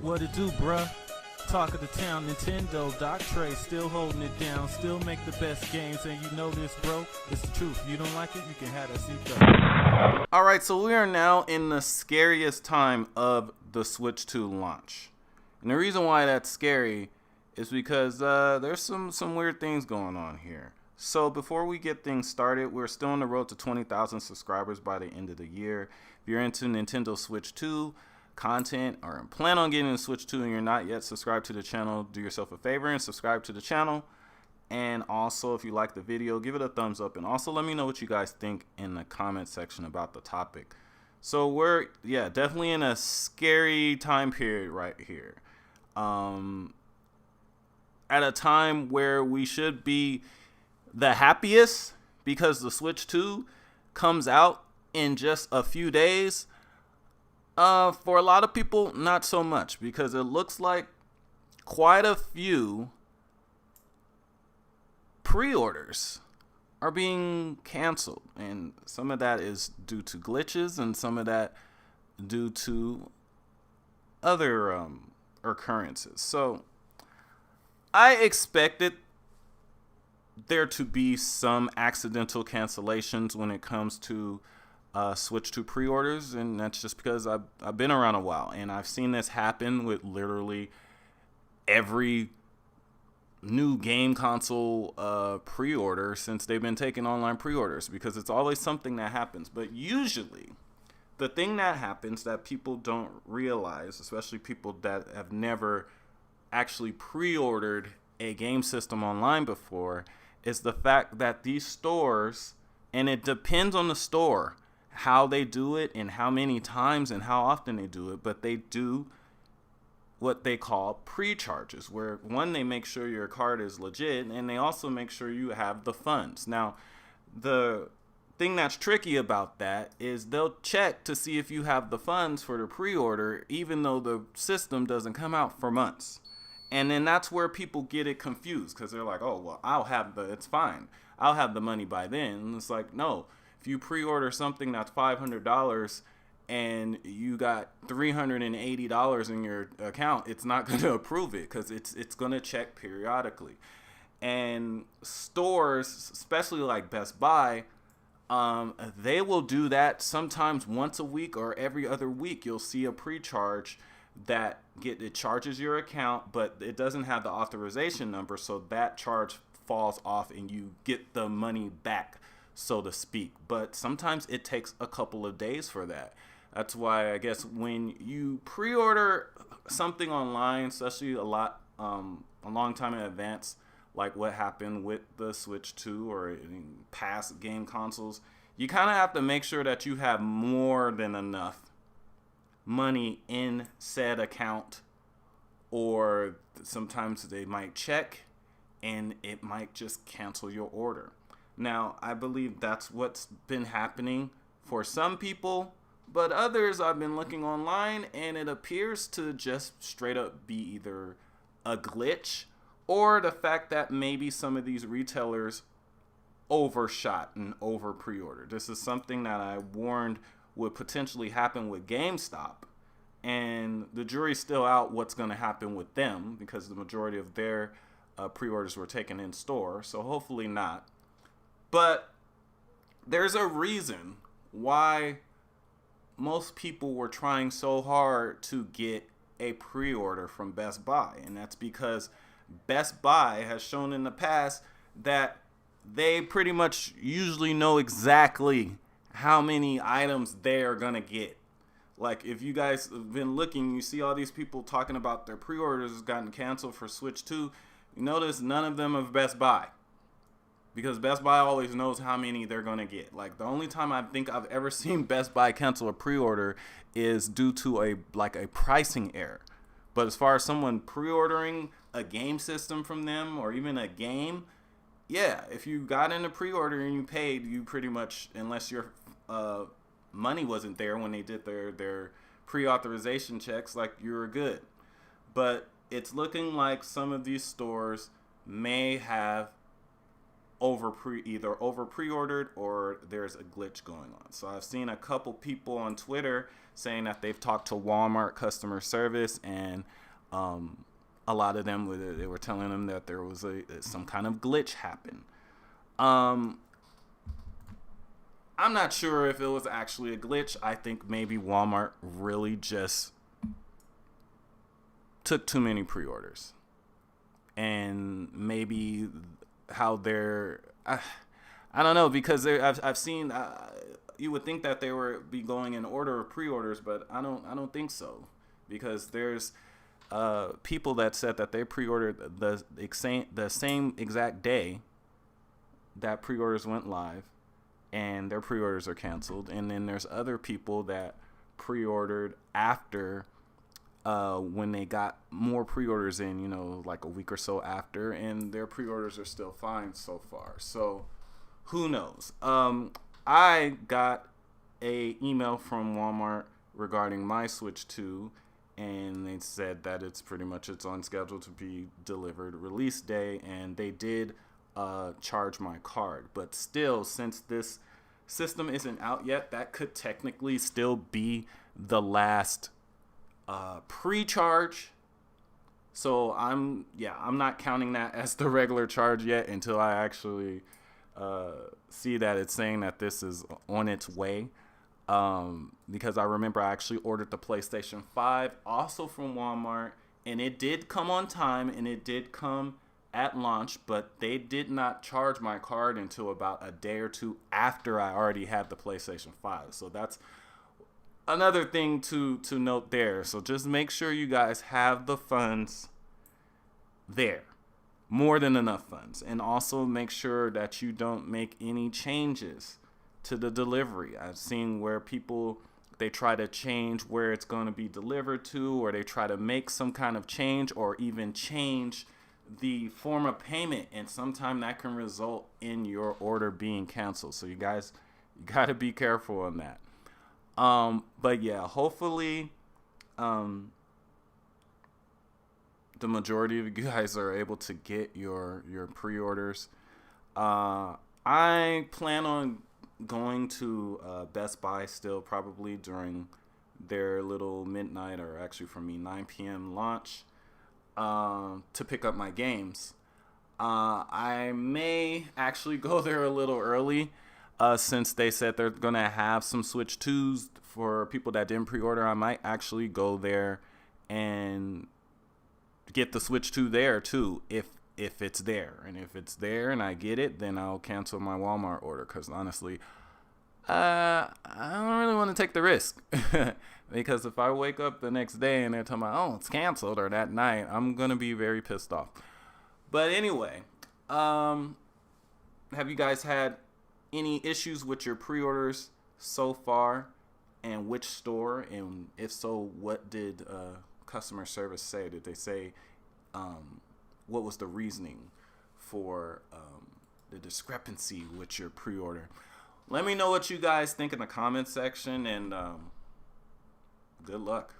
What it do, bruh? Talk of the town, Nintendo, Doc Trey, still holding it down, still make the best games, and you know this, bro. It's the truth. If you don't like it, you can have that seatbelt. Alright, so we are now in the scariest time of the Switch 2 launch. And the reason why that's scary is because there's some weird things going on here. So before we get things started, we're still on the road to 20,000 subscribers by the end of the year. If you're into Nintendo Switch 2 content or plan on getting a Switch 2 and you're not yet subscribed to the channel, do yourself a favor and subscribe to the channel. And also, if you like the video, give it a thumbs up, and also let me know what you guys think in the comment section about the topic. So we're definitely in a scary time period right here, at a time where we should be the happiest because the Switch 2 comes out in just a few days. For a lot of people, not so much, because it looks like quite a few pre-orders are being canceled, and some of that is due to glitches and some of that due to other occurrences. So I expected there to be some accidental cancellations when it comes to Switch 2 pre-orders, and that's just because I've been around a while, and I've seen this happen with literally every new game console pre-order since they've been taking online pre-orders, because it's always something that happens. But usually the thing that happens that people don't realize, especially people that have never actually pre-ordered a game system online before, is the fact that these stores, and it depends on the store how they do it and how many times and how often they do it, but they do what they call pre-charges, where one, they make sure your card is legit, and they also make sure you have the funds. Now, the thing that's tricky about that is they'll check to see if you have the funds for the pre-order, even though the system doesn't come out for months. And then that's where people get it confused, because they're like, oh, well, it's fine. I'll have the money by then. And it's like, no, if you pre-order something that's $500 and you got $380 in your account, it's not going to approve it, because it's going to check periodically. And stores, especially like Best Buy, they will do that sometimes once a week or every other week. You'll see a pre-charge that it charges your account, but it doesn't have the authorization number, so that charge falls off and you get the money back, so to speak. But sometimes it takes a couple of days for that. That's why I guess when you pre-order something online, especially a long time in advance, like what happened with the Switch 2 or in past game consoles, you kind of have to make sure that you have more than enough money in said account, or sometimes they might check and it might just cancel your order. Now, I believe that's what's been happening for some people, but others, I've been looking online and it appears to just straight up be either a glitch or the fact that maybe some of these retailers overshot and over pre-ordered. This is something that I warned would potentially happen with GameStop, and the jury's still out what's going to happen with them, because the majority of their pre-orders were taken in store, so hopefully not. But there's a reason why most people were trying so hard to get a pre-order from Best Buy, and that's because Best Buy has shown in the past that they pretty much usually know exactly how many items they are going to get. Like, if you guys have been looking, you see all these people talking about their pre-orders has gotten canceled for Switch 2. You notice none of them of Best Buy, because Best Buy always knows how many they're going to get. Like, the only time I think I've ever seen Best Buy cancel a pre-order is due to a pricing error. But as far as someone pre-ordering a game system from them, or even a game, yeah, if you got in a pre-order and you paid, you pretty much, unless your money wasn't there when they did their pre-authorization checks, like, you were good. But it's looking like some of these stores may have either over pre-ordered, or there's a glitch going on. So I've seen a couple people on Twitter saying that they've talked to Walmart customer service, and a lot of them they were telling them that there was some kind of glitch happen. I'm not sure if it was actually a glitch. I think maybe Walmart really just took too many pre-orders, and maybe how they're I don't know, because I've seen you would think that they would be going in order of pre-orders, but I don't think so, because there's people that said that they pre-ordered the same exact day that pre-orders went live, and their pre-orders are canceled. And then there's other people that pre-ordered after when they got more pre-orders in, you know, like a week or so after, and their pre-orders are still fine so far. So who knows? I got a email from Walmart regarding my Switch 2, and they said that it's on schedule to be delivered release day, and they did charge my card. But still, since this system isn't out yet, that could technically still be the last pre-charge. So I'm not counting that as the regular charge yet until I actually see that it's saying that this is on its way. Because I remember I actually ordered the PlayStation 5 also from Walmart, and it did come on time, and it did come at launch, but they did not charge my card until about a day or two after I already had the PlayStation 5. So that's another thing to note there. So just make sure you guys have the funds there. More than enough funds. And also make sure that you don't make any changes to the delivery. I've seen where people, they try to change where it's going to be delivered to, or they try to make some kind of change, or even change the form of payment, and sometimes that can result in your order being canceled. So you guys, you got to be careful on that. But yeah, hopefully the majority of you guys are able to get your pre-orders. I plan on going to Best Buy still, probably during their little midnight, or actually for me 9 p.m. launch, to pick up my games. I may actually go there a little early, since they said they're going to have some Switch 2s for people that didn't pre-order. I might actually go there and get the Switch 2 there too, if it's there. And if it's there and I get it, then I'll cancel my Walmart order, because honestly, I don't really want to take the risk. Because if I wake up the next day and they're talking about, oh, it's canceled, or that night, I'm going to be very pissed off. But anyway, have you guys had any issues with your pre-orders so far, and which store? And if so, what did customer service say? Did they say what was the reasoning for the discrepancy with your pre-order? Let me know what you guys think in the comment section, and good luck.